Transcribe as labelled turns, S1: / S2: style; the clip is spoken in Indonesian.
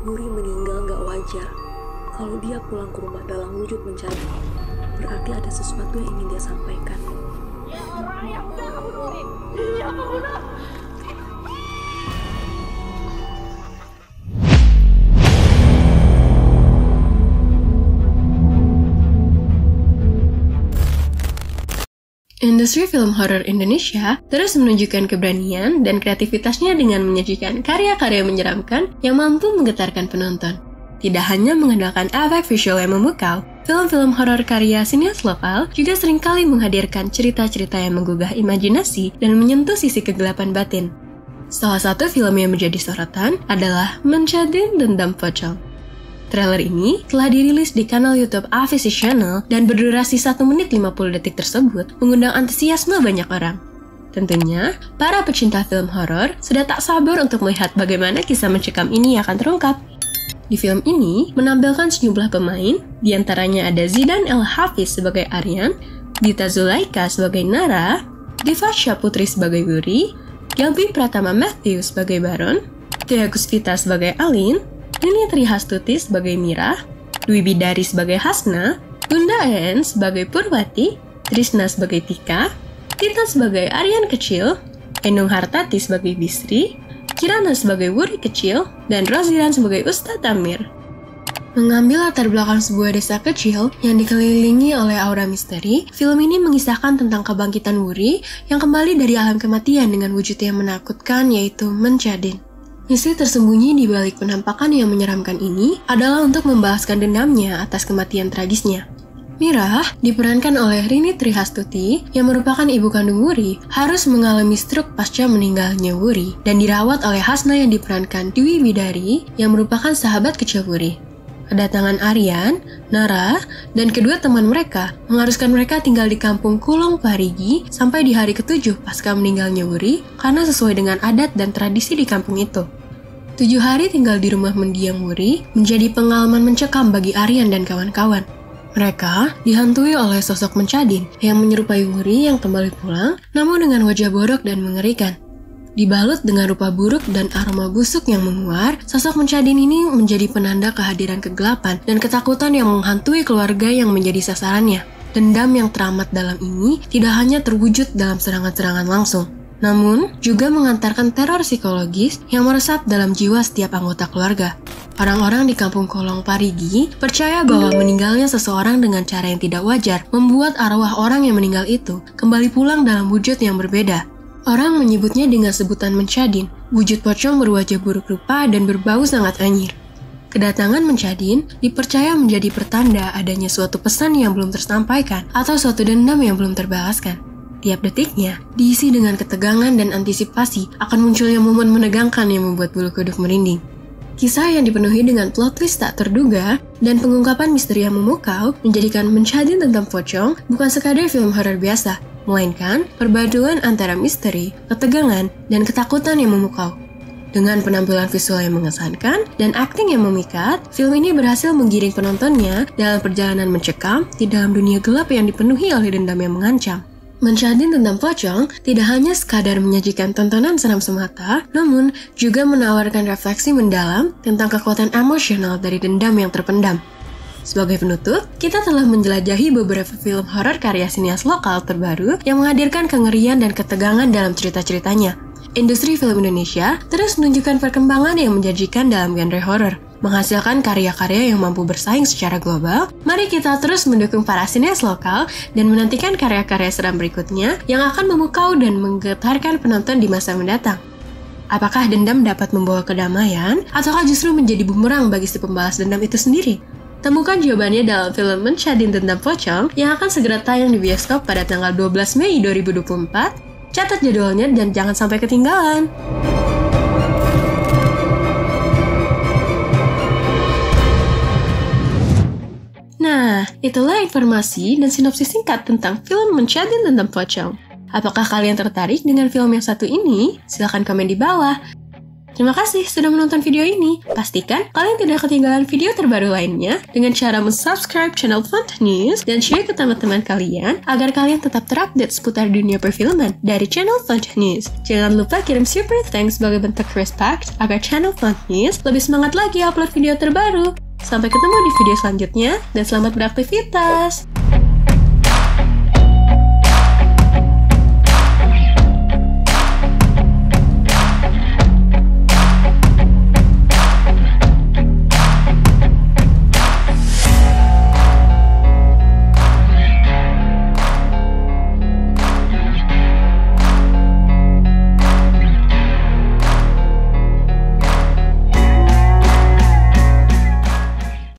S1: Wuri meninggal nggak wajar. Kalau dia pulang ke rumah dalam wujud mencari, berarti ada sesuatu yang ingin dia sampaikan.
S2: Ya orang yang udah kamu Wuri. Iya kamu udah.
S3: Industri film horor Indonesia terus menunjukkan keberanian dan kreativitasnya dengan menyajikan karya-karya menyeramkan yang mampu menggetarkan penonton. Tidak hanya mengandalkan efek visual yang memukau, film-film horor karya sinias lokal juga seringkali menghadirkan cerita-cerita yang menggugah imajinasi dan menyentuh sisi kegelapan batin. Salah satu film yang menjadi sorotan adalah Menjadi Dendam Pocong. Trailer ini telah dirilis di kanal YouTube Avisi Channel dan berdurasi 1 menit 50 detik tersebut mengundang antusiasme banyak orang. Tentunya, para pecinta film horor sudah tak sabar untuk melihat bagaimana kisah mencekam ini akan terungkap. Di film ini menampilkan sejumlah pemain, diantaranya ada Zidan El Hafiz sebagai Aryan, Dita Zulaika sebagai Nara, Diva Syaputri sebagai Wuri, Gelbi Pratama Matthew sebagai Baron, Tia Gusvita sebagai Alin, Rini Trihastuti sebagai Mira, Dwi Bidari sebagai Hasna, Bunda En sebagai Purwati, Trisna sebagai Tika, Tita sebagai Aryan Kecil, Enung Hartati sebagai Bisri, Kirana sebagai Wuri Kecil, dan Roziran sebagai Ustadz Amir. Mengambil latar belakang sebuah desa kecil yang dikelilingi oleh aura misteri, film ini mengisahkan tentang kebangkitan Wuri yang kembali dari alam kematian dengan wujud yang menakutkan yaitu Menjadin. Misi tersembunyi di balik penampakan yang menyeramkan ini adalah untuk membalaskan dendamnya atas kematian tragisnya. Mira, diperankan oleh Rini Trihastuti, yang merupakan ibu kandung Wuri, harus mengalami stroke pasca meninggalnya Wuri, dan dirawat oleh Hasna yang diperankan Dwi Bidari, yang merupakan sahabat kecil Wuri. Kedatangan Aryan, Nara, dan kedua teman mereka mengharuskan mereka tinggal di kampung Kulong Parigi sampai di hari ke-7 pasca meninggalnya Wuri karena sesuai dengan adat dan tradisi di kampung itu. 7 hari tinggal di rumah mendiang Wuri menjadi pengalaman mencekam bagi Aryan dan kawan-kawan. Mereka dihantui oleh sosok Mencadin yang menyerupai Wuri yang kembali pulang namun dengan wajah borok dan mengerikan. Dibalut dengan rupa buruk dan aroma busuk yang menguar, sosok Mencadin ini menjadi penanda kehadiran kegelapan dan ketakutan yang menghantui keluarga yang menjadi sasarannya. Dendam yang teramat dalam ini tidak hanya terwujud dalam serangan-serangan langsung, namun juga mengantarkan teror psikologis yang meresap dalam jiwa setiap anggota keluarga. Orang-orang di kampung Kolong Parigi percaya bahwa meninggalnya seseorang dengan cara yang tidak wajar membuat arwah orang yang meninggal itu kembali pulang dalam wujud yang berbeda. Orang menyebutnya dengan sebutan Mencadin, wujud pocong berwajah buruk rupa dan berbau sangat anyir. Kedatangan Mencadin dipercaya menjadi pertanda adanya suatu pesan yang belum tersampaikan atau suatu dendam yang belum terbalaskan. Tiap detiknya diisi dengan ketegangan dan antisipasi akan munculnya momen menegangkan yang membuat bulu kuduk merinding. Kisah yang dipenuhi dengan plot twist tak terduga dan pengungkapan misteri yang memukau menjadikan Mencadin Dendam Pocong bukan sekadar film horor biasa, melainkan perpaduan antara misteri, ketegangan, dan ketakutan yang memukau. Dengan penampilan visual yang mengesankan dan akting yang memikat, film ini berhasil menggiring penontonnya dalam perjalanan mencekam di dalam dunia gelap yang dipenuhi oleh dendam yang mengancam. Menjadi Dendam Pocong tidak hanya sekadar menyajikan tontonan seram semata, namun juga menawarkan refleksi mendalam tentang kekuatan emosional dari dendam yang terpendam. Sebagai penutup, kita telah menjelajahi beberapa film horor karya sinias lokal terbaru yang menghadirkan kengerian dan ketegangan dalam cerita-ceritanya. Industri film Indonesia terus menunjukkan perkembangan yang menjanjikan dalam genre horor, menghasilkan karya-karya yang mampu bersaing secara global. Mari kita terus mendukung para sinias lokal dan menantikan karya-karya seram berikutnya yang akan memukau dan menggetarkan penonton di masa mendatang. Apakah dendam dapat membawa kedamaian, ataukah justru menjadi bumerang bagi si pembalas dendam itu sendiri? Temukan jawabannya dalam film Menjadi Dendam Pocong yang akan segera tayang di bioskop pada tanggal 12 Mei 2024. Catat jadwalnya dan jangan sampai ketinggalan. Nah, itulah informasi dan sinopsis singkat tentang film Menjadi Dendam Pocong. Apakah kalian tertarik dengan film yang satu ini? Silahkan komen di bawah. Terima kasih sudah menonton video ini. Pastikan kalian tidak ketinggalan video terbaru lainnya dengan cara subscribe channel Font News dan share ke teman-teman kalian agar kalian tetap terupdate seputar dunia perfilman dari channel Font News. Jangan lupa kirim super thanks sebagai bentuk respect agar channel Font News lebih semangat lagi upload video terbaru. Sampai ketemu di video selanjutnya dan selamat beraktivitas.